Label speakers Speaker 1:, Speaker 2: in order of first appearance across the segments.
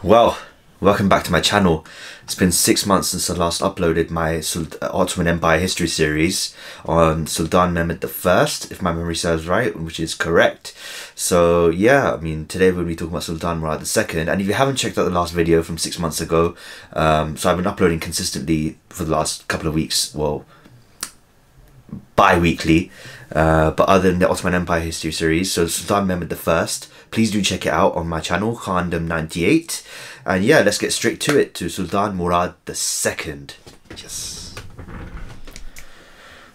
Speaker 1: Well, welcome back to my channel. It's been 6 months since I last uploaded my Ottoman Empire history series on Sultan Mehmed I, if my memory serves right, which is correct. So yeah, I mean, today we'll be talking about Sultan Murad II. And if you haven't checked out the last video from 6 months ago, so I've been uploading consistently for the last couple of weeks, well, bi-weekly, but other than the Ottoman Empire history series, so Sultan Mehmed I, please do check it out on my channel, Khandam98. And yeah, let's get straight to it, to Sultan Murad II. Yes.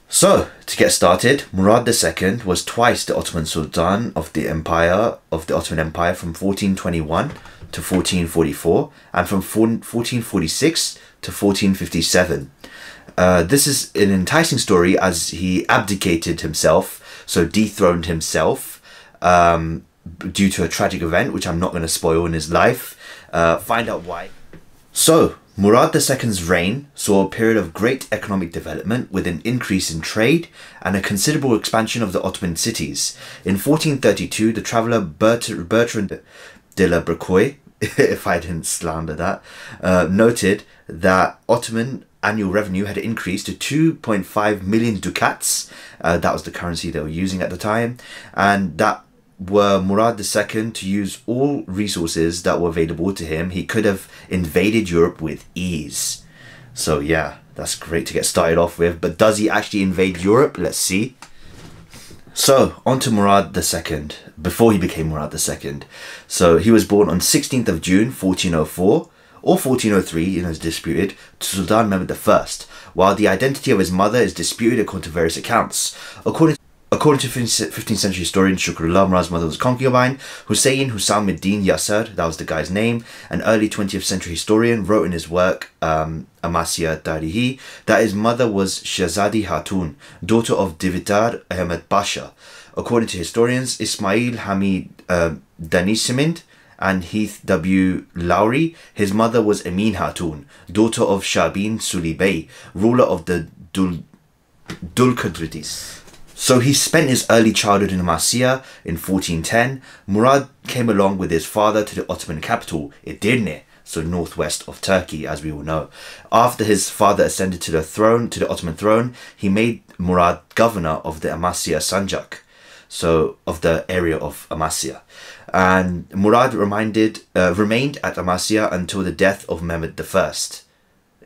Speaker 1: So, to get started, Murad II was twice the Ottoman Sultan of the Ottoman Empire from 1421 to 1444 and from 1446 to 1457. This is an enticing story as he abdicated himself, so dethroned himself, due to a tragic event which I'm not going to spoil in his life. Find out why. So, Murad II's reign saw a period of great economic development with an increase in trade and a considerable expansion of the Ottoman cities. In 1432, the traveller Bertrand de la Brecoy, if I didn't slander that, noted that Ottoman annual revenue had increased to 2.5 million ducats. That was the currency they were using at the time, and that were Murad II to use all resources that were available to him, he could have invaded Europe with ease. So yeah, that's great to get started off with, but does he actually invade Europe? Let's see. So, on to Murad II, before he became Murad II. So, he was born on 16th of June 1404, or 1403, is disputed, to Sultan Mehmed I, while the identity of his mother is disputed according to various accounts. According to 15th century historian Shukrullah, Murad's mother was a concubine. Hussein Husamuddin Yasser, that was the guy's name, an early 20th century historian, wrote in his work Amasya Tarihi that his mother was Shahzadi Hatun, daughter of Divitar Ahmed Pasha. According to historians Ismail Hamid Danishmend and Heath W. Lowry, his mother was Amin Hatun, daughter of Shabin Suli Bey, ruler of the Dulkadridis. So he spent his early childhood in Amasya in 1410. Murad came along with his father to the Ottoman capital, Edirne, so northwest of Turkey, as we all know. After his father ascended to the Ottoman throne, he made Murad governor of the Amasya Sanjak, so of the area of Amasya. And Murad remained at Amasya until the death of Mehmed I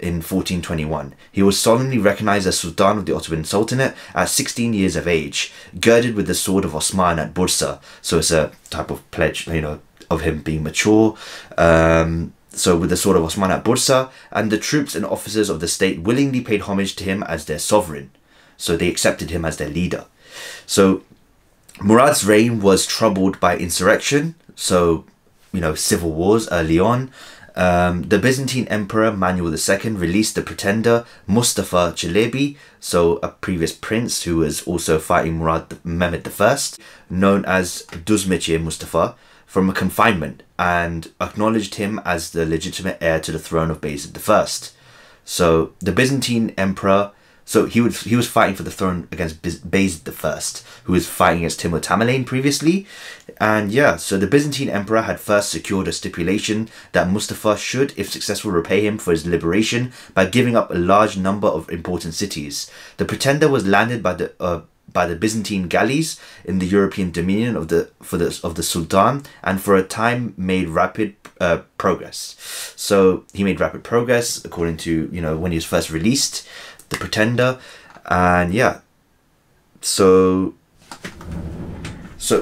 Speaker 1: in 1421. He was solemnly recognized as Sultan of the Ottoman Sultanate at 16 years of age, girded with the sword of Osman at Bursa. So it's a type of pledge, of him being mature. So with the sword of Osman at Bursa, and the troops and officers of the state willingly paid homage to him as their sovereign. So they accepted him as their leader. So Murad's reign was troubled by insurrection, so, civil wars early on. The Byzantine Emperor Manuel II released the pretender Mustafa Çelebi, so a previous prince who was also fighting Mehmed I, known as Duzmeçi Mustafa, from a confinement, and acknowledged him as the legitimate heir to the throne of Bayezid I. So the Byzantine Emperor, so he was fighting for the throne against Bayezid I, who was fighting against Timur Tamerlane previously. And yeah, so the Byzantine Emperor had first secured a stipulation that Mustafa should, if successful, repay him for his liberation by giving up a large number of important cities. The pretender was landed by the Byzantine galleys in the European dominion of the Sultan, and for a time made rapid progress. So he made rapid progress according to when he was first released, the pretender. And yeah, so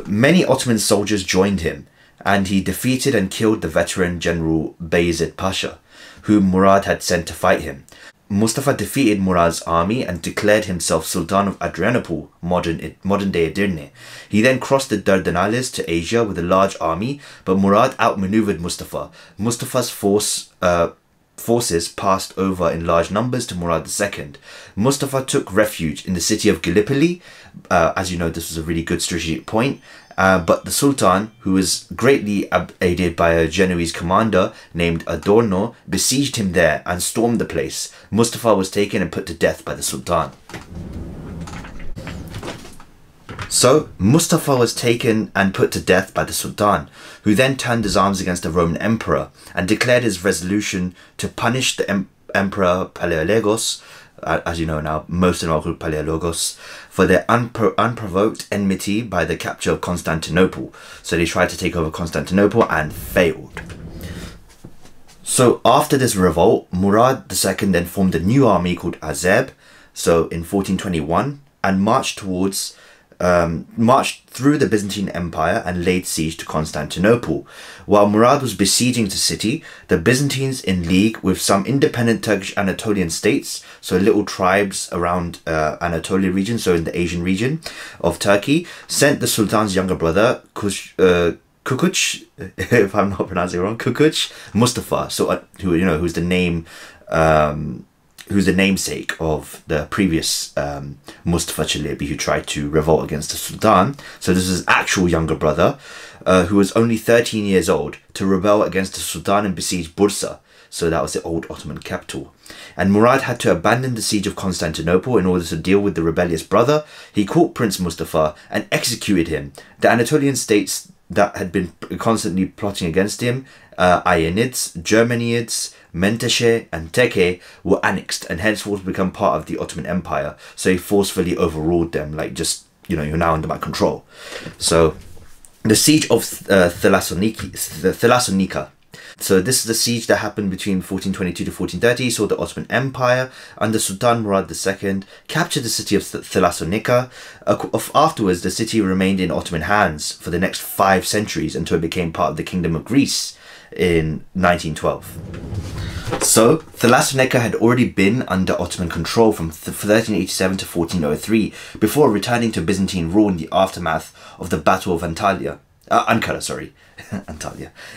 Speaker 1: many Ottoman soldiers joined him, and he defeated and killed the veteran general Bayezid Pasha, whom Murad had sent to fight him. Mustafa defeated Murad's army and declared himself Sultan of Adrianople, modern-day Edirne. He then crossed the Dardanelles to Asia with a large army, but Murad outmaneuvered Mustafa. Mustafa's forces passed over in large numbers to Murad II. Mustafa took refuge in the city of Gallipoli. As you know, this was a really good strategic point. But the Sultan, who was greatly aided by a Genoese commander named Adorno, besieged him there and stormed the place. Mustafa was taken and put to death by the Sultan. So Mustafa was taken and put to death by the Sultan, who then turned his arms against the Roman Emperor and declared his resolution to punish the Emperor Palaiologos, as you know now, most of them are called Palaiologos, for their unprovoked enmity by the capture of Constantinople. So they tried to take over Constantinople and failed. So after this revolt, Murad II then formed a new army called Azeb, so in 1421, and marched through the Byzantine Empire and laid siege to Constantinople. While Murad was besieging the city, the Byzantines, in league with some independent Turkish Anatolian states, so little tribes around Anatolia region, so in the Asian region of Turkey, sent the Sultan's younger brother, Kukuc, if I'm not pronouncing it wrong, Kukuc Mustafa, so who's the namesake of the previous Mustafa Çelebi, who tried to revolt against the Sultan. So this is his actual younger brother, who was only 13 years old, to rebel against the Sultan and besiege Bursa. So that was the old Ottoman capital. And Murad had to abandon the siege of Constantinople in order to deal with the rebellious brother. He caught Prince Mustafa and executed him. The Anatolian states that had been constantly plotting against him, Ayanids, Germanids, Menteşe and Teke, were annexed and henceforth become part of the Ottoman Empire. So he forcefully overruled them, like, just, you're now under my control. So the siege of Thessalonica. So this is the siege that happened between 1422 to 1430, saw the Ottoman Empire under Sultan Murad II capture the city of Thessalonica. Afterwards, the city remained in Ottoman hands for the next 5 centuries until it became part of the Kingdom of Greece in 1912. So Thessalonica had already been under Ottoman control from 1387 to 1403 before returning to Byzantine rule in the aftermath of the Battle of Antalya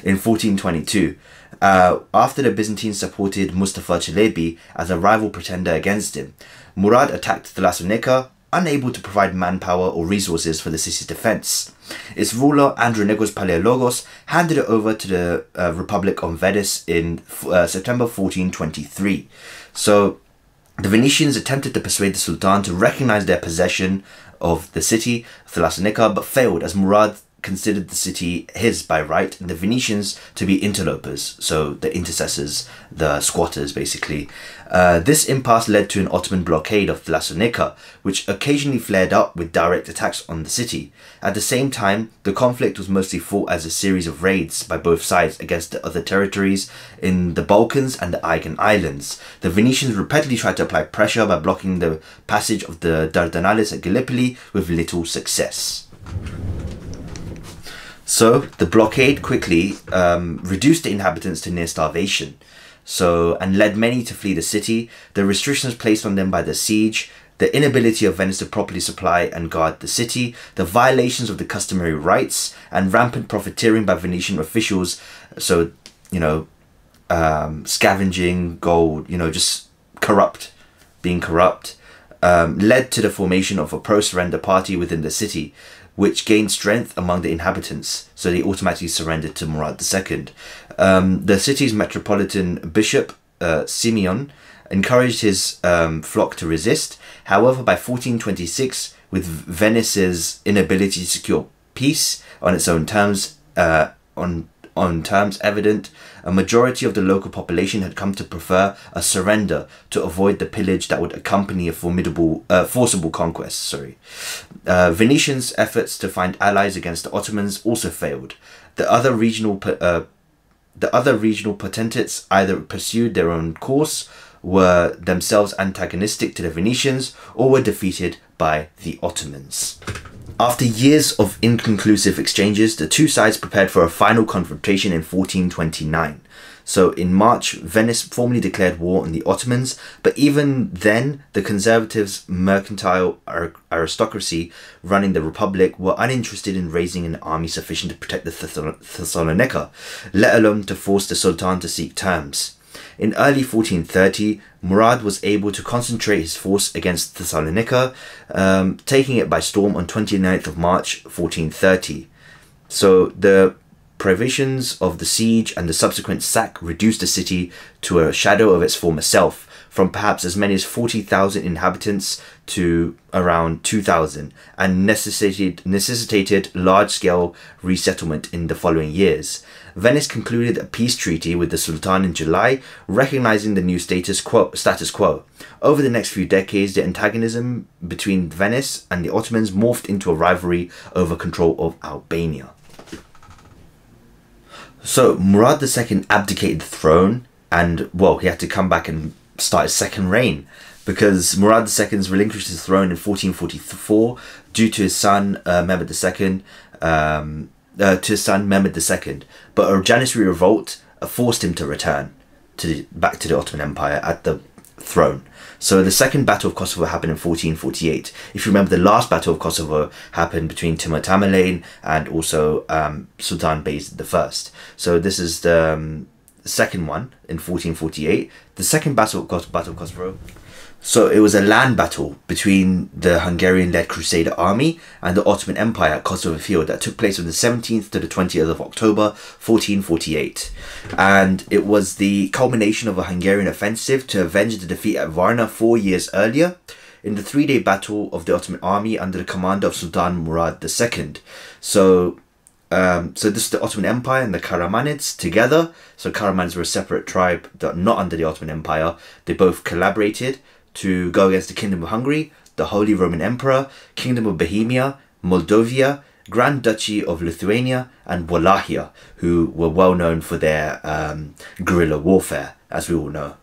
Speaker 1: in 1422. After the Byzantines supported Mustafa Çelebi as a rival pretender against him, Murad attacked Thessalonica, unable to provide manpower or resources for the city's defense. Its ruler, Andronikos Palaiologos, handed it over to the Republic of Venice in September 1423. So the Venetians attempted to persuade the Sultan to recognize their possession of the city, Thessalonica, but failed, as Murad considered the city his by right and the Venetians to be interlopers, so the intercessors, the squatters basically. This impasse led to an Ottoman blockade of Thessalonica, which occasionally flared up with direct attacks on the city. At the same time, the conflict was mostly fought as a series of raids by both sides against the other territories in the Balkans and the Aegean Islands. The Venetians repeatedly tried to apply pressure by blocking the passage of the Dardanelles at Gallipoli with little success. So the blockade quickly reduced the inhabitants to near starvation, and led many to flee the city. The restrictions placed on them by the siege, the inability of Venice to properly supply and guard the city, the violations of the customary rights, and rampant profiteering by Venetian officials. So, scavenging gold, just being corrupt, led to the formation of a pro-surrender party within the city, which gained strength among the inhabitants, so they automatically surrendered to Murad II. The city's metropolitan bishop, Simeon, encouraged his flock to resist. However, by 1426, with Venice's inability to secure peace on its own terms, on terms evident, a majority of the local population had come to prefer a surrender to avoid the pillage that would accompany a forcible conquest. Venetians' efforts to find allies against the Ottomans also failed. The other regional potentates either pursued their own course, were themselves antagonistic to the Venetians, or were defeated by the Ottomans. After years of inconclusive exchanges, the two sides prepared for a final confrontation in 1429. So in March, Venice formally declared war on the Ottomans, but even then, the conservatives' mercantile aristocracy running the Republic were uninterested in raising an army sufficient to protect the Thessalonica, let alone to force the Sultan to seek terms. In early 1430, Murad was able to concentrate his force against Thessalonica, taking it by storm on 29th of March 1430. So the privations of the siege and the subsequent sack reduced the city to a shadow of its former self, from perhaps as many as 40,000 inhabitants to around 2,000, and necessitated large-scale resettlement in the following years. Venice concluded a peace treaty with the Sultan in July, recognizing the new status quo. Over the next few decades, the antagonism between Venice and the Ottomans morphed into a rivalry over control of Albania. So Murad II abdicated the throne, and well, he had to come back and start his second reign, because Murad II relinquished his throne in 1444 due to his son Mehmed II. But a Janissary revolt forced him to return back to the Ottoman Empire at the throne. So the Second Battle of Kosovo happened in 1448. If you remember, the last Battle of Kosovo happened between Timur Tamerlane and also Sultan Bayezid I. So this is the second one in 1448. The Second Battle of Kosovo. So it was a land battle between the Hungarian-led Crusader army and the Ottoman Empire at Kosovo Field that took place from the 17th to the 20th of October 1448. And it was the culmination of a Hungarian offensive to avenge the defeat at Varna 4 years earlier in the three-day battle of the Ottoman army under the command of Sultan Murad II. So this is the Ottoman Empire and the Karamanids together. So Karamanids were a separate tribe that not under the Ottoman Empire. They both collaborated to go against the Kingdom of Hungary, the Holy Roman Emperor, Kingdom of Bohemia, Moldavia, Grand Duchy of Lithuania, and Wallachia, who were well known for their guerrilla warfare, as we all know.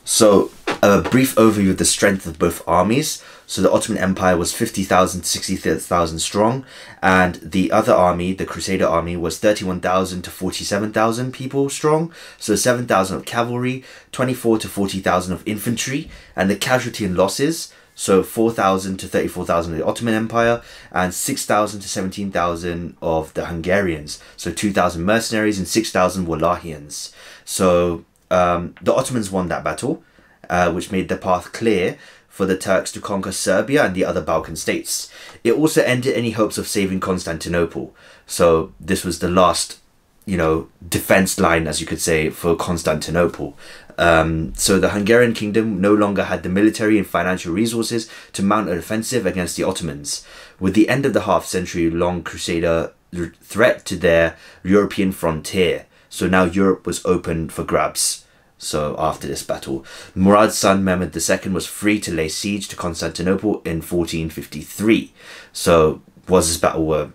Speaker 1: So a brief overview of the strength of both armies. So the Ottoman Empire was 50,000 to 60,000 strong, and the other army, the Crusader army, was 31,000 to 47,000 people strong. So 7,000 of cavalry, 24 to 40,000 of infantry, and the casualty and losses, so 4,000 to 34,000 of the Ottoman Empire, and 6,000 to 17,000 of the Hungarians, so 2,000 mercenaries and 6,000 Wallachians. So the Ottomans won that battle, which made the path clear for the Turks to conquer Serbia and the other Balkan states. It also ended any hopes of saving Constantinople. So this was the last, defense line, as you could say, for Constantinople. So the Hungarian kingdom no longer had the military and financial resources to mount an offensive against the Ottomans. With the end of the half-century-long Crusader threat to their European frontier, so now Europe was open for grabs. So after this battle, Murad's son Mehmed II was free to lay siege to Constantinople in 1453. So was this battle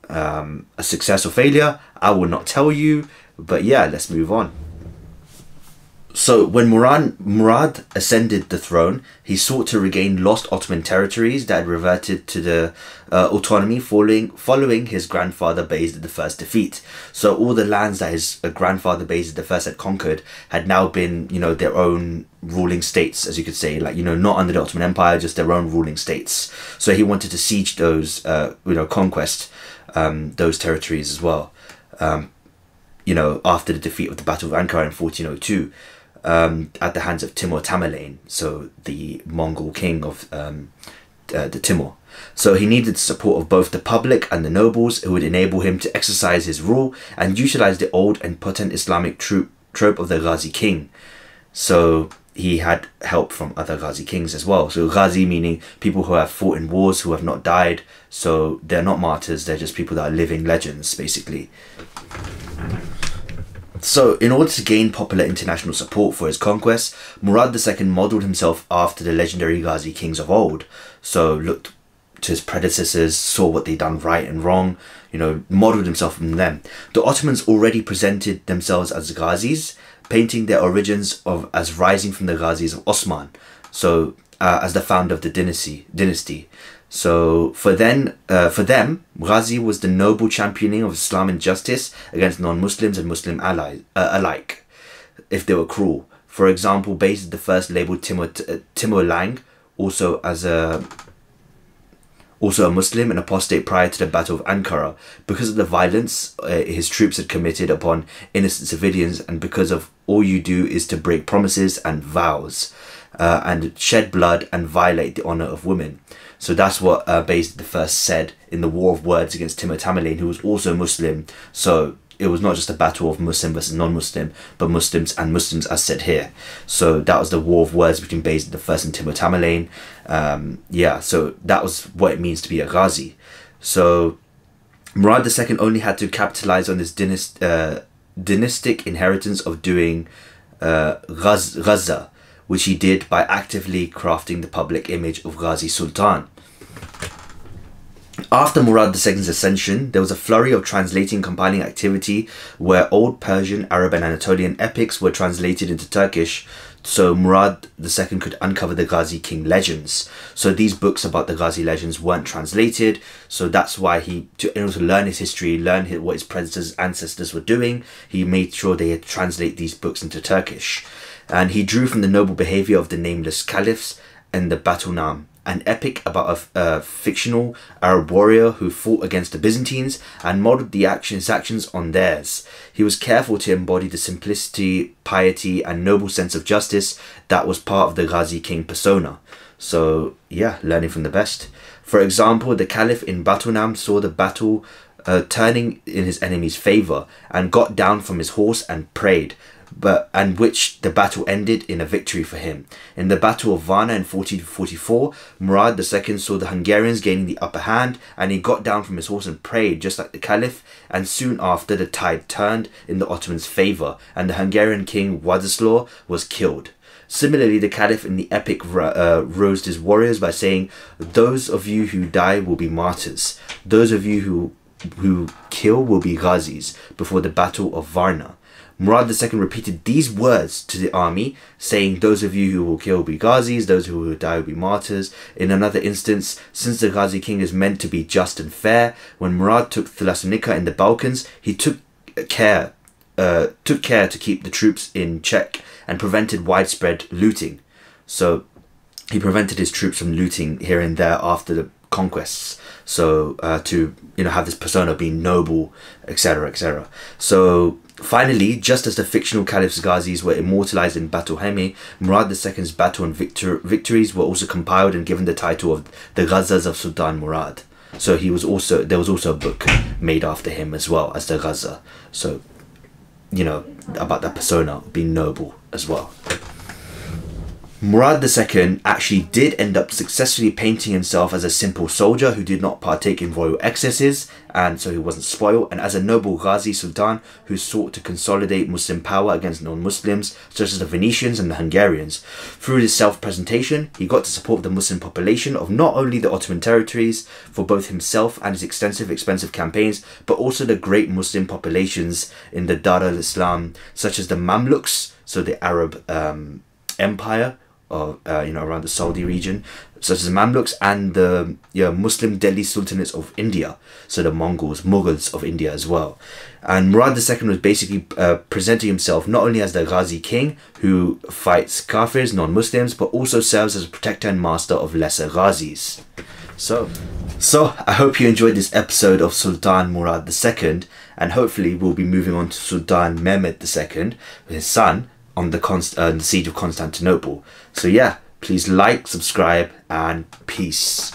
Speaker 1: a success or failure? I will not tell you, but yeah, let's move on. So when Murad ascended the throne, he sought to regain lost Ottoman territories that had reverted to the autonomy following his grandfather Bayezid I's defeat. So all the lands that his grandfather Bayezid I had conquered had now been, their own ruling states, as you could say, not under the Ottoman Empire, just their own ruling states. So he wanted to siege those, conquest those territories as well. After the defeat of the Battle of Ankara in 1402. At the hands of Timur Tamerlane, so the Mongol king of the Timur. So he needed the support of both the public and the nobles, who would enable him to exercise his rule and utilize the old and potent Islamic trope of the Ghazi king. So he had help from other Ghazi kings as well. So Ghazi meaning people who have fought in wars, who have not died. So they're not martyrs, they're just people that are living legends, basically. So, in order to gain popular international support for his conquests, Murad II modelled himself after the legendary Ghazi kings of old. So, looked to his predecessors, saw what they'd done right and wrong, modelled himself from them. The Ottomans already presented themselves as Ghazis, painting their origins as rising from the Ghazis of Osman, so as the founder of the dynasty. So for them, Ghazi was the noble championing of Islam and justice against non-Muslims and Muslim allies alike, if they were cruel. For example, Bayezid I labelled Timur Lang, also a Muslim and apostate prior to the Battle of Ankara, because of the violence his troops had committed upon innocent civilians, and because of all you do is to break promises and vows, and shed blood and violate the honour of women. So that's what Bayezid the First said in the war of words against Timur Tamerlane, who was also Muslim. So it was not just a battle of Muslim versus non-Muslim, but Muslims and Muslims, as said here. So that was the war of words between Bayezid the First and Timur Tamerlane. Yeah, so that was what it means to be a Ghazi. So Murad II only had to capitalize on this dynastic inheritance of doing Ghaza, which he did by actively crafting the public image of Ghazi Sultan. After Murad II's ascension, there was a flurry of translating compiling activity where old Persian, Arab and Anatolian epics were translated into Turkish, so Murad II could uncover the Ghazi king legends. So these books about the Ghazi legends weren't translated, so that's why in order to learn his history, learn what his predecessors, ancestors were doing, he made sure they had to translate these books into Turkish. And he drew from the noble behavior of the nameless caliphs and the Batunam, an epic about a fictional Arab warrior who fought against the Byzantines and modeled his actions on theirs. He was careful to embody the simplicity, piety and noble sense of justice that was part of the Ghazi king persona. So yeah, learning from the best. For example, the caliph in Batunam saw the battle turning in his enemy's favour and got down from his horse and prayed, and which the battle ended in a victory for him. In the Battle of Varna in 1444, Murad II saw the Hungarians gaining the upper hand, and he got down from his horse and prayed just like the Caliph, and soon after the tide turned in the Ottomans' favour, and the Hungarian king Władysław was killed. Similarly, the Caliph in the epic roused his warriors by saying, "Those of you who die will be martyrs. Those of you who kill will be Ghazis," before the Battle of Varna. Murad II repeated these words to the army, saying, "Those of you who will kill will be Ghazis, those who will die will be martyrs." In another instance, since the Ghazi king is meant to be just and fair, when Murad took Thessalonica in the Balkans, he took care to keep the troops in check and prevented widespread looting. So he prevented his troops from looting here and there after the conquests, so to have this persona being noble, etc., etc. So finally, just as the fictional caliph's Ghazis were immortalized in Batuhemi, Murad II's battle and victories were also compiled and given the title of the Ghazas of Sultan Murad. So there was also a book made after him as well as the Ghaza. So about that persona being noble as well. Murad II actually did end up successfully painting himself as a simple soldier who did not partake in royal excesses, and so he wasn't spoiled, and as a noble Ghazi Sultan who sought to consolidate Muslim power against non-Muslims such as the Venetians and the Hungarians. Through his self-presentation, he got to support the Muslim population of not only the Ottoman territories for both himself and his expensive campaigns, but also the great Muslim populations in the Dar al-Islam, such as the Mamluks, so the Arab Empire, around the Saudi region, such as Mamluks, and the Muslim Delhi Sultanates of India, so the Mughals of India as well. And Murad II was basically presenting himself not only as the Ghazi king who fights Kafirs, non-Muslims, but also serves as a protector and master of lesser Ghazis. So I hope you enjoyed this episode of Sultan Murad II, and hopefully we'll be moving on to Sultan Mehmed II, his son, on the siege of Constantinople. So yeah, please like, subscribe, and peace.